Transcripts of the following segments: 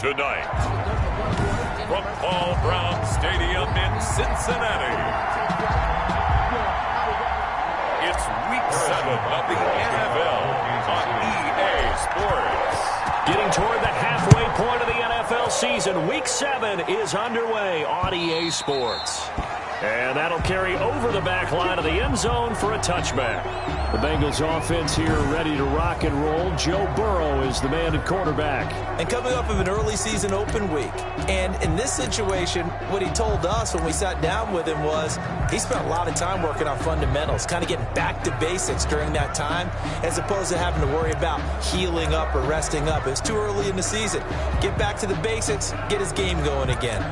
Tonight, from Paul Brown Stadium in Cincinnati, it's Week 7 of the NFL on EA Sports. Getting toward the halfway point of the NFL season, Week 7 is underway on EA Sports. And that'll carry over the back line of the end zone for a touchback. The Bengals offense here ready to rock and roll. Joe Burrow is the man at quarterback. And coming off of an early season open week. And in this situation, what he told us when we sat down with him was he spent a lot of time working on fundamentals, kind of getting back to basics during that time, as opposed to having to worry about healing up or resting up. It's too early in the season. Get back to the basics, get his game going again.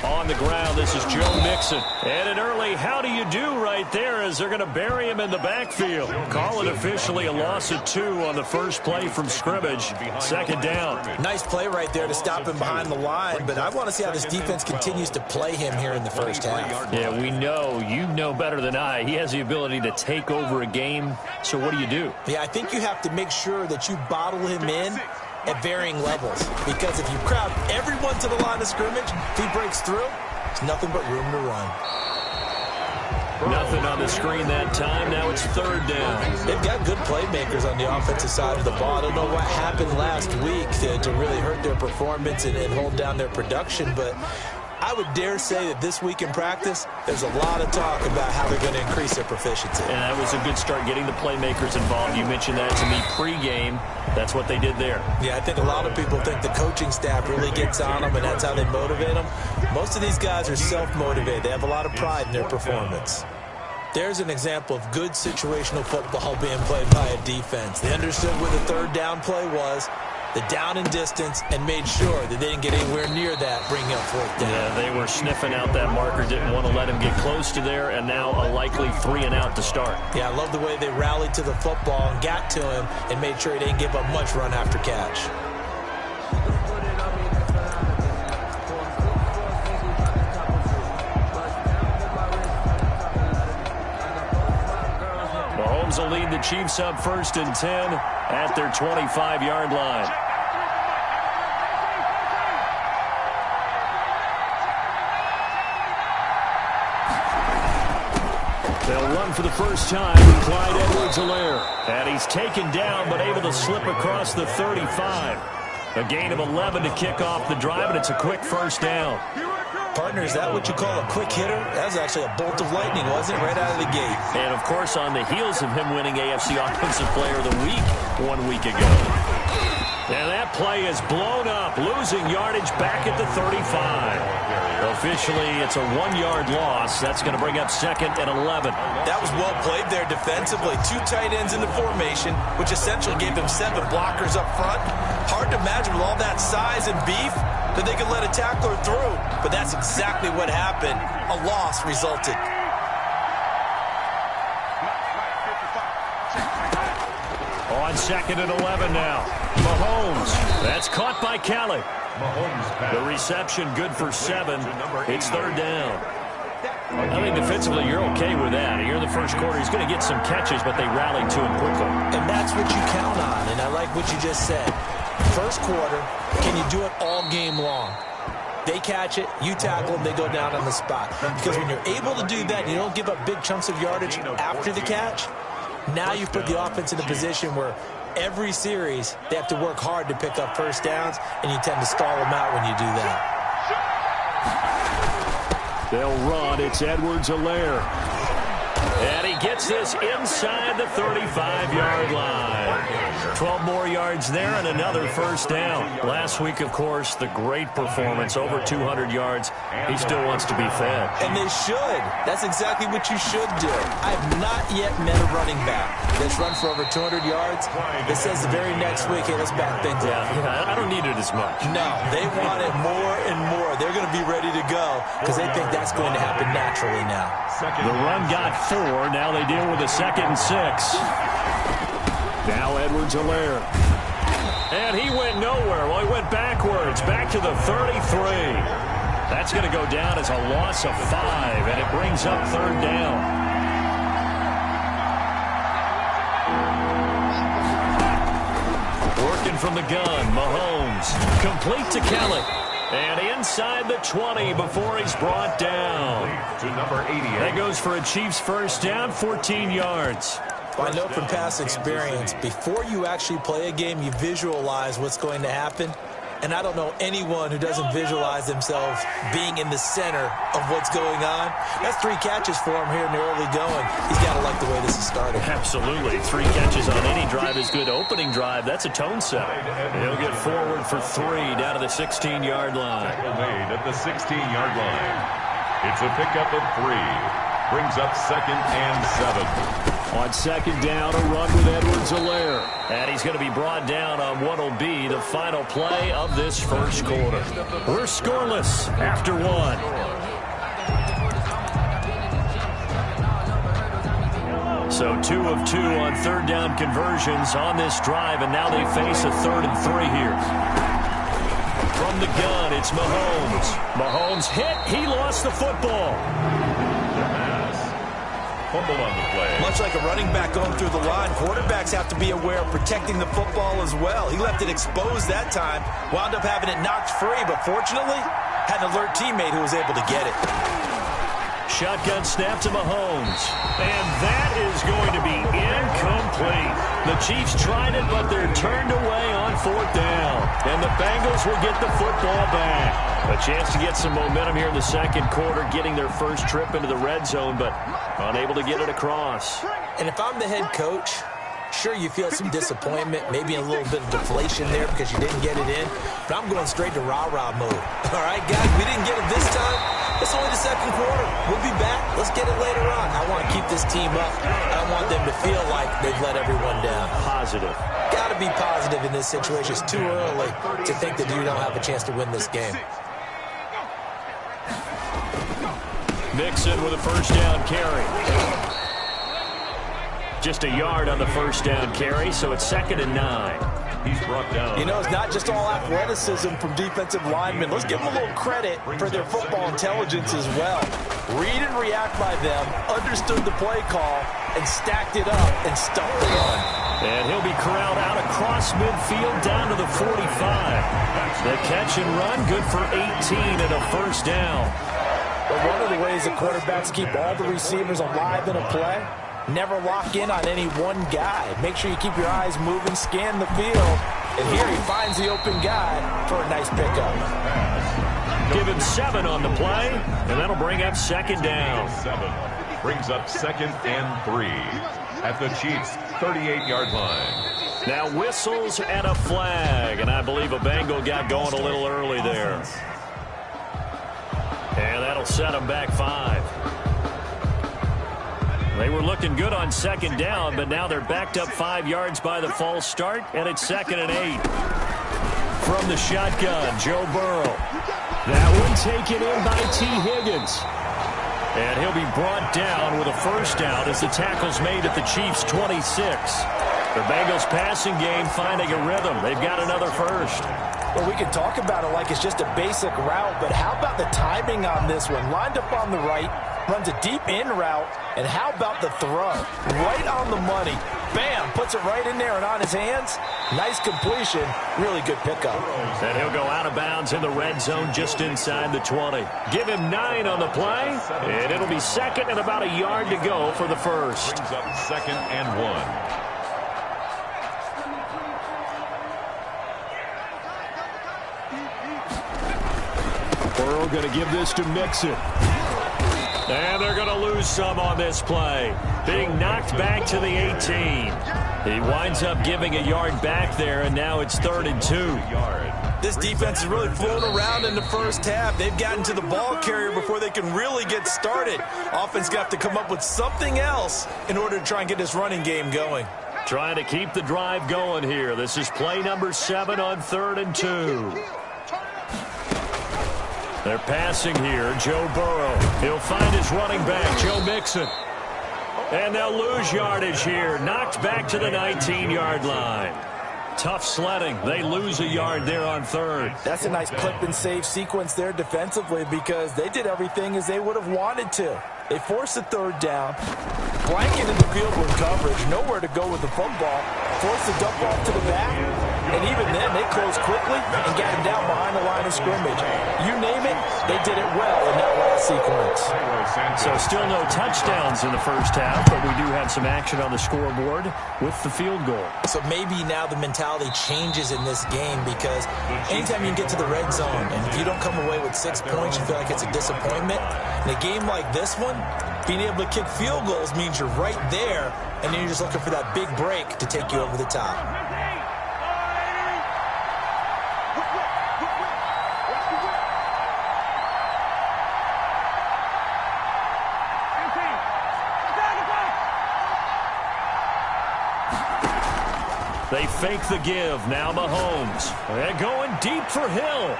On the ground, this is Joe Mixon. And an early how do you do right there as they're going to bury him in the backfield. Call it officially a loss of 2 on the first play from scrimmage. Second down. Nice play right there to stop him behind the line, but I want to see how this defense continues to play him here in the first half. Yeah, we know. You know better than I. He has the ability to take over a game. So what do? Yeah, I think you have to make sure that you bottle him in at varying levels, because if you crowd everyone to the line of scrimmage, if he breaks through, there's nothing but room to run. Nothing on the screen that time. Now it's third down. They've got good playmakers on the offensive side of the ball. I don't know what happened last week to really hurt their performance and hold down their production, but I would dare say that this week in practice, there's a lot of talk about how they're going to increase their proficiency. And that was a good start, getting the playmakers involved. You mentioned that to me pregame. That's what they did there. Yeah, I think a lot of people think the coaching staff really gets on them, and that's how they motivate them. Most of these guys are self-motivated. They have a lot of pride in their performance. There's an example of good situational football being played by a defense. They understood where the third down play was, the down and distance, and made sure that they didn't get anywhere near that, bringing up fourth down. Yeah, they were sniffing out that marker, didn't want to let him get close to there, and now a likely 3 and out to start. Yeah, I love the way they rallied to the football and got to him and made sure he didn't give up much run after catch. Mahomes will lead the Chiefs up 1st and 10 at their 25-yard line. They'll run for the first time with Clyde Edwards-Helaire. And he's taken down but able to slip across the 35. A gain of 11 to kick off the drive, and it's a quick first down. Partner, is that what you call a quick hitter? That was actually a bolt of lightning, wasn't it? Right out of the gate. And, of course, on the heels of him winning AFC Offensive Player of the Week 1 week ago. And that play is blown up, losing yardage back at the 35. Officially, it's a 1-yard loss. That's going to bring up 2nd and 11. That was well played there defensively. 2 tight ends in the formation, which essentially gave them 7 blockers up front. Hard to imagine with all that size and beef that they could let a tackler through. But that's exactly what happened. A loss resulted. On 2nd and 11 now. Mahomes. That's caught by Kelly. The reception good for 7. It's 3rd down. I think defensively you're okay with that. Here in the first quarter, he's going to get some catches, but they rallied to him quickly. And that's what you count on, and I like what you just said. First quarter, can you do it all game long? They catch it, you tackle them, they go down on the spot. Because when you're able to do that and you don't give up big chunks of yardage after the catch, now you put the offense in a position where every series they have to work hard to pick up first downs, and you tend to stall them out when you do that. They'll run. It's Edwards-Helaire. And he gets this inside the 35-yard line. 12 more yards there and another first down. Last week, of course, the great performance, over 200 yards. He still wants to be fed. And they should. That's exactly what you should do. I have not yet met a running back that's run for over 200 yards that says the very next week, hey, let's back things up. Yeah, I don't need it as much. No, they want it more and more. They're going to be ready to go because they think that's going to happen naturally now. The run got 4. Now they deal with a 2nd and 6. Now Edwards-Helaire. And he went nowhere. Well, he went backwards, back to the 33. That's going to go down as a loss of 5, and it brings up 3rd down. Working from the gun, Mahomes. Complete to Kelly. And inside the 20 before he's brought down. To number 88. That goes for a Chiefs first down, 14 yards. I know from past experience, before you actually play a game, you visualize what's going to happen. And I don't know anyone who doesn't visualize themselves being in the center of what's going on. That's 3 catches for him here in the early going. He's got to like the way this is starting. Absolutely. 3 catches on any drive is good. Opening drive, that's a tone setter. He'll get forward for 3 down to the 16-yard line. Tackle made at the 16-yard line. It's a pickup of 3. Brings up 2nd and 7. On 2nd down, a run with Edwards-Helaire. And he's going to be brought down on what will be the final play of this first quarter. We're scoreless after 1. So 2 of 2 on 3rd down conversions on this drive, and now they face a 3rd and 3 here. From the gun, it's Mahomes. Mahomes hit. He lost the football. Fumble on the play. Much like a running back going through the line, quarterbacks have to be aware of protecting the football as well. He left it exposed that time, wound up having it knocked free, but fortunately, had an alert teammate who was able to get it. Shotgun snap to Mahomes. And that is going to be incomplete. The Chiefs tried it, but they're turned away on 4th down. And the Bengals will get the football back. A chance to get some momentum here in the 2nd quarter, getting their first trip into the red zone, but unable to get it across. And if I'm the head coach, sure, you feel some disappointment, maybe a little bit of deflation there because you didn't get it in, but I'm going straight to rah-rah mode. All right, guys, we didn't get it this time. It's only the 2nd quarter. We'll be back. Let's get it later on. I want to keep this team up. I don't want them to feel like they've let everyone down. Positive. Got to be positive in this situation. It's too early to think that you don't have a chance to win this game. Mixon with a first down carry. Just a yard on the first down carry, so it's 2nd and 9. He's brought down. You know, it's not just all athleticism from defensive linemen. Let's give them a little credit for their football intelligence as well. Read and react by them, understood the play call, and stacked it up and stuffed the run. And he'll be corralled out across midfield down to the 45. The catch and run, good for 18 and a first down. But one of the ways that quarterbacks keep all the receivers alive in a play, never lock in on any one guy. Make sure you keep your eyes moving, scan the field. And here he finds the open guy for a nice pickup. Give him 7 on the play, and that'll bring up 2nd down. 7 brings up 2nd and 3 at the Chiefs' 38-yard line. Now whistles and a flag, and I believe a Bengal got going a little early there. And that'll set them back 5. They were looking good on 2nd down, but now they're backed up 5 yards by the false start, and it's 2nd and 8. From the shotgun, Joe Burrow. That one taken in by T. Higgins. And he'll be brought down with a first down as the tackle's made at the Chiefs' 26. The Bengals passing game finding a rhythm. They've got another first. Well, we can talk about it like it's just a basic route, but how about the timing on this one? Lined up on the right, runs a deep in route, and how about the throw? Right on the money. Bam, puts it right in there and on his hands. Nice completion, really good pickup. And he'll go out of bounds in the red zone just inside the 20. Give him 9 on the play, and it'll be 2nd and about a yard to go for the first. Brings up 2nd and 1. Burrow going to give this to Mixon. And they're going to lose some on this play. Being knocked back to the 18. He winds up giving a yard back there, and now it's 3rd and 2. This defense is really flown around in the first half. They've gotten to the ball carrier before they can really get started. Offense got to come up with something else in order to try and get this running game going. Trying to keep the drive going here. This is play number 7 on 3rd and 2. They're passing here. Joe Burrow. He'll find his running back, Joe Mixon. And they'll lose yardage here. Knocked back to the 19-yard line. Tough sledding. They lose a yard there on third. That's a nice clip and save sequence there defensively because they did everything as they would have wanted to. They forced a third down, blanketed the field with coverage, nowhere to go with the football, forced the dump off to the back, and even then they closed quickly and got him down behind the line of scrimmage. You name it, they did it well in that last sequence. So still no touchdowns in the first half, but we do have some action on the scoreboard with the field goal. So maybe now the mentality changes in this game because anytime you get to the red zone and if you don't come away with 6 points, you feel like it's a disappointment. In a game like this one, being able to kick field goals means you're right there, and then you're just looking for that big break to take you over the top. They fake the give. Now Mahomes. They're going deep for Hill.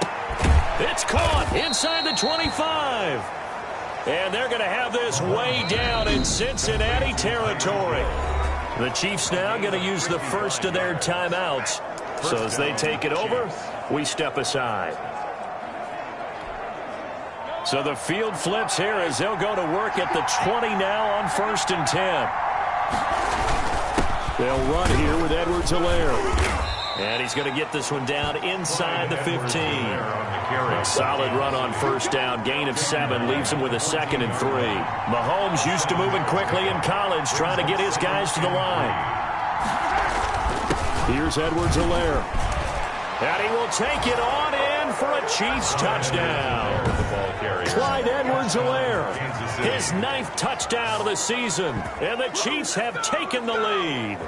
It's caught inside the 25. And they're going to have this way down in Cincinnati territory. The Chiefs now going to use the first of their timeouts. So as they take it over, we step aside. So the field flips here as they'll go to work at the 20 now on 1st and 10. They'll run here with Edwards-Helaire. And he's going to get this one down inside the 15. Solid run on first down. Gain of 7 leaves him with a 2nd and 3. Mahomes used to moving quickly in college, trying to get his guys to the line. Here's Edwards-Helaire. And he will take it on in for a Chiefs touchdown. Clyde Edwards-Helaire, his 9th touchdown of the season. And the Chiefs have taken the lead.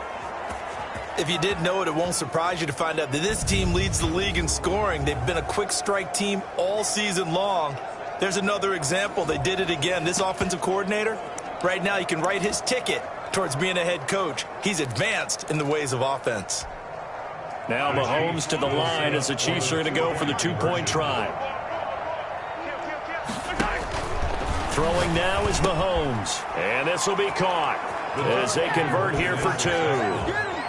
If you didn't know it, it won't surprise you to find out that this team leads the league in scoring. They've been a quick strike team all season long. There's another example. They did it again. This offensive coordinator, right now, you can write his ticket towards being a head coach. He's advanced in the ways of offense. Now Mahomes to the line as the Chiefs are going to go for the 2-point try. Throwing now is Mahomes. And this will be caught as they convert here for 2.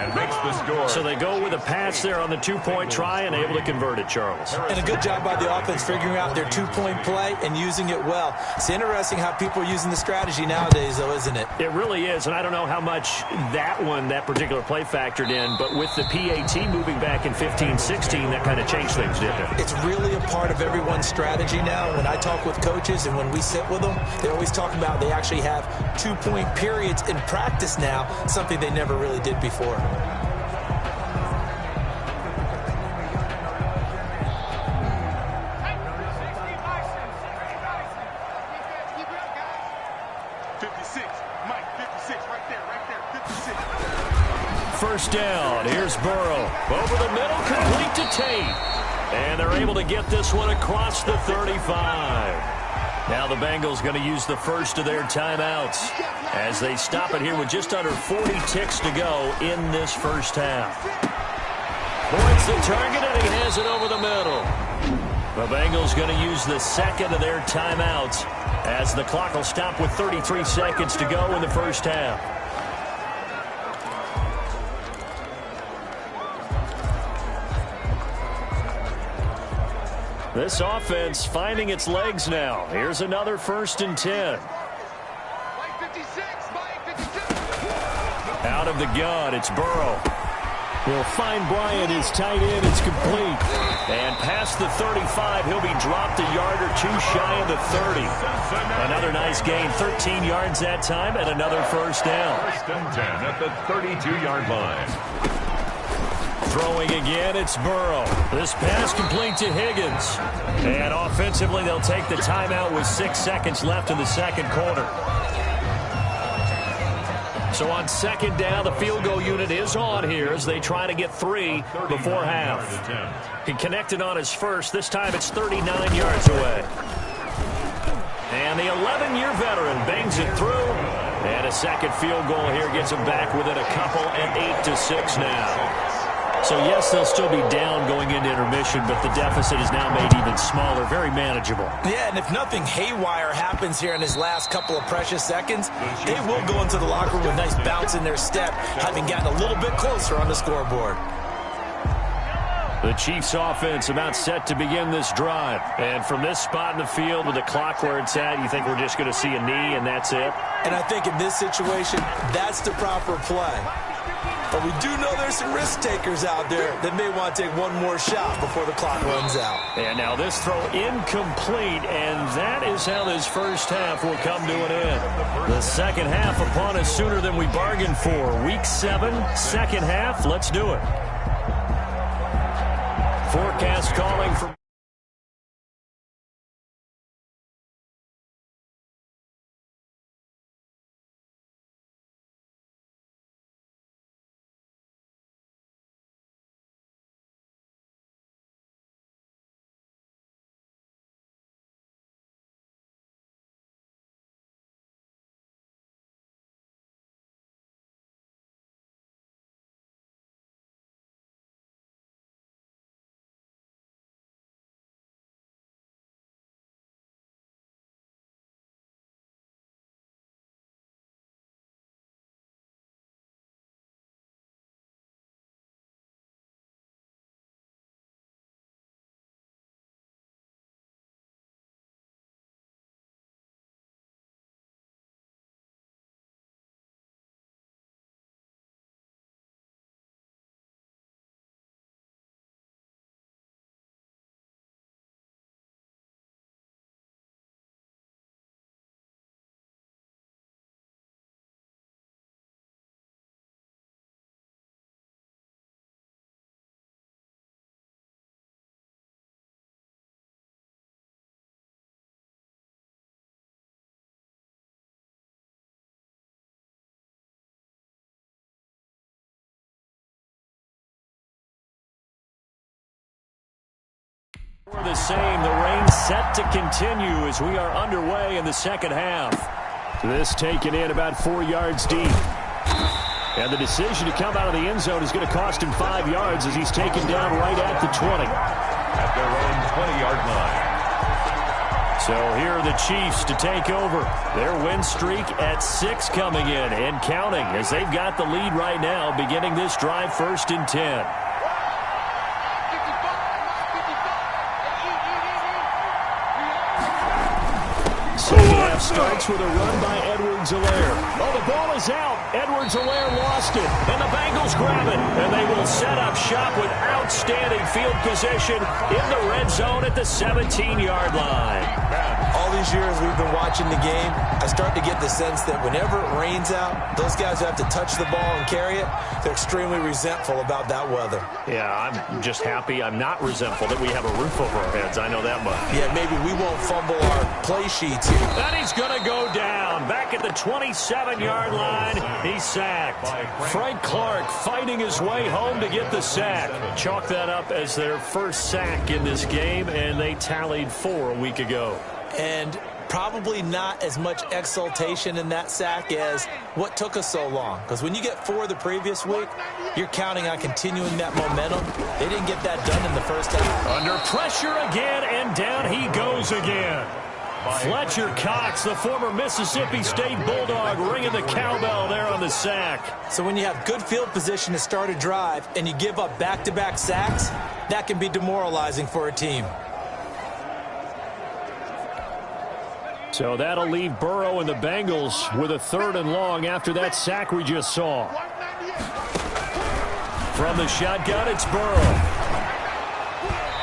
And makes the score. So they go with a pass there on the 2-point try and able to convert it, Charles. And a good job by the offense figuring out their 2-point play and using it well. It's interesting how people are using the strategy nowadays, though, isn't it? It really is, and I don't know how much that particular play factored in, but with the PAT moving back in 15-16, that kind of changed things, didn't it? It's really a part of everyone's strategy now. When I talk with coaches and when we sit with them, they always talk about they actually have 2-point periods in practice now, something they never really did before. First down. Here's Burrow. Over the middle, complete to Tate. And they're able to get this one across the 35. Now the Bengals going to use the first of their timeouts as they stop it here with just under 40 ticks to go in this first half. Points the target, and he has it over the middle. The Bengals going to use the second of their timeouts as the clock will stop with 33 seconds to go in the first half. This offense finding its legs now. Here's another 1st and 10. Out of the gun, it's Burrow. He'll find Bryant, his tight end. It's complete. And past the 35, he'll be dropped a yard or 2 shy of the 30. Another nice gain, 13 yards that time, and another first down. 1st and 10 at the 32-yard line. Throwing again, it's Burrow. This pass complete to Higgins. And offensively, they'll take the timeout with 6 seconds left in the second quarter. So on 2nd down, the field goal unit is on here as they try to get 3 before half. He connected on his first. This time it's 39 yards away. And the 11-year veteran bangs it through. And a second field goal here gets him back within a couple and 8-6 now. So, yes, they'll still be down going into intermission, but the deficit is now made even smaller, very manageable. Yeah, and if nothing haywire happens here in his last couple of precious seconds, they will go into the locker room with a nice bounce in their step, having gotten a little bit closer on the scoreboard. The Chiefs offense about set to begin this drive. And from this spot in the field with the clock where it's at, you think we're just going to see a knee and that's it? And I think in this situation, that's the proper play. But we do know there's some risk takers out there that may want to take one more shot before the clock runs out. And now this throw incomplete, and that is how this first half will come to an end. The second half upon us sooner than we bargained for. Week 7, second half. Let's do it. Forecast calling for... We're the same. The rain set to continue as we are underway in the second half. This taken in about 4 yards deep. And the decision to come out of the end zone is going to cost him 5 yards as he's taken down right at the 20. At their own 20-yard line. So here are the Chiefs to take over. Their win streak at 6 coming in and counting as they've got the lead right now beginning this drive 1st and 10. Starts with a run by Edwards-Helaire. Oh, the ball is out. Edwards-Helaire lost it, and the Bengals grab it. And they will set up shop with outstanding field position in the red zone at the 17-yard line. All these years we've been watching the game, I start to get the sense that whenever it rains out, those guys who have to touch the ball and carry it, they're extremely resentful about that weather. Yeah, I'm just happy I'm not resentful that we have a roof over our heads. I know that much. Yeah, maybe we won't fumble our play sheets here. And he's going to go down. Back at the 27-yard line, he's sacked. Frank Clark fighting his way home to get the sack. Chalk that up as their first sack in this game, and they tallied 4 a week ago. And probably not as much exultation in that sack as what took us so long. Because when you get 4 the previous week, you're counting on continuing that momentum. They didn't get that done in the first half. Under pressure again, and down he goes again. Fletcher Cox, the former Mississippi State Bulldog, ringing the cowbell there on the sack. So when you have good field position to start a drive and you give up back-to-back sacks, that can be demoralizing for a team. So that'll leave Burrow and the Bengals with a 3rd and long after that sack we just saw. From the shotgun, it's Burrow.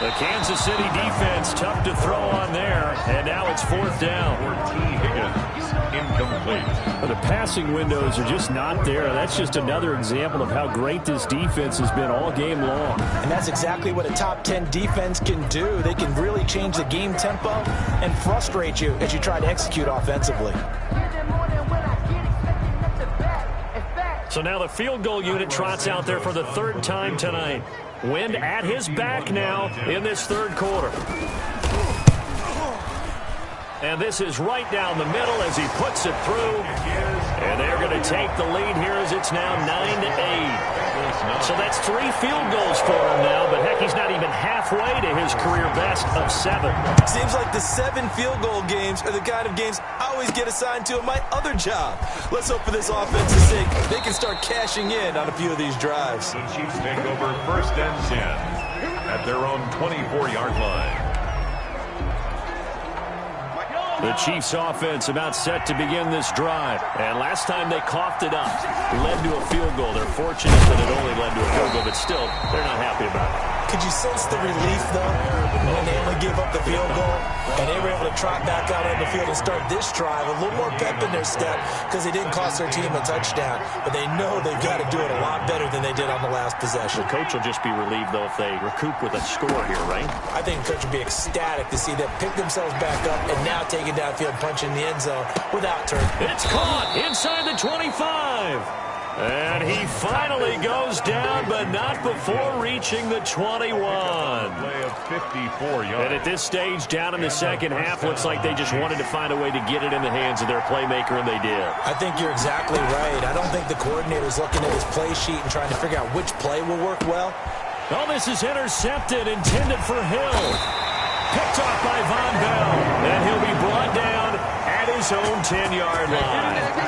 The Kansas City defense tough to throw on there, and now it's 4th down. Incomplete. The passing windows are just not there. That's just another example of how great this defense has been all game long. And that's exactly what a top 10 defense can do. They can really change the game tempo and frustrate you as you try to execute offensively. So now the field goal unit trots out there for the 3rd time tonight. Wind at his back now in this 3rd quarter. And this is right down the middle as he puts it through. And they're going to take the lead here as it's now 9-8. 9. So that's 3 field goals for him now, but heck, he's not even halfway to his career best of 7. Seems like the 7 field goal games are the kind of games I always get assigned to in my other job. Let's hope for this offense's sake they can start cashing in on a few of these drives. The Chiefs take over 1st and 10 at their own 24-yard line. The Chiefs offense about set to begin this drive. And last time they coughed it up, led to a field goal. They're fortunate that it only led to a field goal, but still, they're not happy about it. Could you sense the relief, though, when they only gave up the field goal and they were able to trot back out on the field and start this drive? A little more pep in their step because they didn't cost their team a touchdown, but they know they've got to do it a lot better than they did on the last possession. The coach will just be relieved, though, if they recoup with a score here, right? I think the coach will be ecstatic to see them pick themselves back up and now take it downfield, punch in the end zone without turning. It's caught inside the 25. And he finally goes down, but not before reaching the 21. Play of 54 yards. And at this stage, down in the second half, looks like they just wanted to find a way to get it in the hands of their playmaker, and they did. I think you're exactly right. I don't think the coordinator's looking at his play sheet and trying to figure out which play will work well. Oh, this is intercepted, intended for Hill. Picked off by Von Bell. And he'll be brought down at his own 10-yard line.